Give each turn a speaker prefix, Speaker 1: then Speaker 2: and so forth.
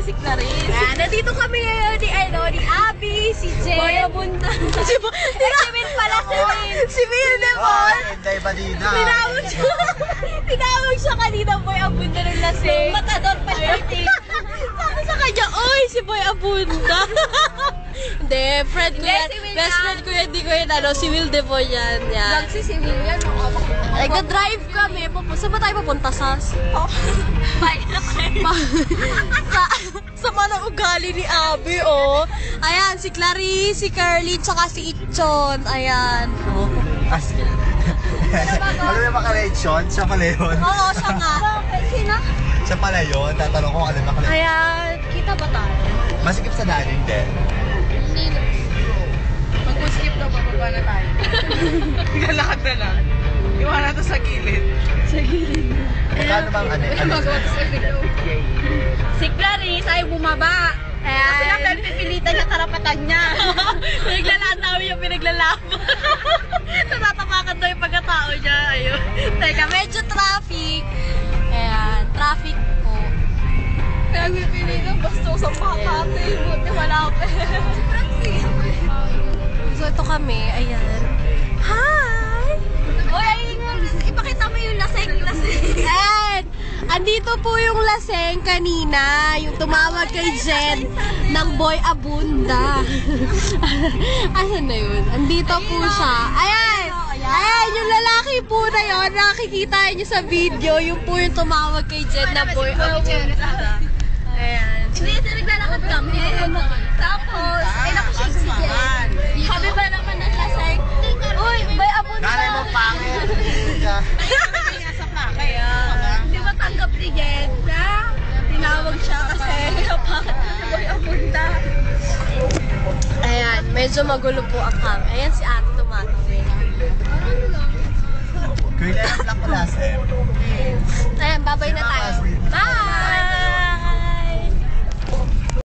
Speaker 1: si Clarice.
Speaker 2: Ayan, nandito kami ngayon ni Abby, si Jen.
Speaker 1: Boy Abunda.
Speaker 2: Si Will pala, si Will. Si Will, di ba?
Speaker 3: Hindi ba dina?
Speaker 2: Tinawag siya kanina, Boy Abunda ng lasing.
Speaker 1: Matador pa siya.
Speaker 2: Sabi sa kanya, oy, si Boy Abunda. Hindi, friend ko yan.
Speaker 1: si Will
Speaker 2: Best
Speaker 1: yan.
Speaker 2: friend ko yan, di ko yan, si Will de Boy yan. Yan.
Speaker 1: Si Will yan.
Speaker 2: Nag-drive kami. Saan ba tayo papunta, Sas?
Speaker 1: Bye na kayo.
Speaker 2: sa manang ugali ni Abby, oh. Ayan, si Clarice, si Carly, tsaka si Itchon. Ayan. Oh.
Speaker 3: Alam mo yung maka-lechon? Siya pala yun.
Speaker 2: Oo, siya nga.
Speaker 1: Sino?
Speaker 3: Siya pala yun. Tatanong ko kung alam maka-lechon.
Speaker 2: Ayan, kita ba tayo?
Speaker 3: Masikip sa dating din.
Speaker 1: Hindi na. Mag-skip daw, bababa na tayo. Lalakad na lang. Iwanan to sa gilid.
Speaker 3: Magkano bang
Speaker 1: Si Clarice ay bumaba. Kasi lang dahil pipilitan niya karapatan niya.
Speaker 2: Pinaglalaan namin yung pinaglalaban. Natatapakan daw yung pagkatao niya. Ayun. Teka, medyo traffic. Ayan, traffic po.
Speaker 1: Kaya pipilitan, basta sa Makati. Buti wala ako.
Speaker 2: So, ito kami. Ayan. Hi!
Speaker 1: Uy, ipakita mo yung laseng.
Speaker 2: And, andito po yung laseng kanina, yung tumawag kay Jen ng Boy Abunda. Asan na yun? Andito po siya. Ayan! Ayan, yung lalaki po na yun, nakikita niyo sa video, yung po yung tumawag kay Jen ng Boy Abunda. Ayan.
Speaker 1: Hindi, naglalakad kami. Tapos, ay naku siya si Jen. Sabi ba naman ng laseng? Uy, Boy Abunda.
Speaker 3: Nanay mo pangit.
Speaker 1: Kaya, di ba tanggap ni Jen na tinawag siya kasi bakit Boy Abunda?
Speaker 2: Ayan, medyo magulo po ang cam. Ayan si ate tumatawag.
Speaker 3: Kailan lang ko last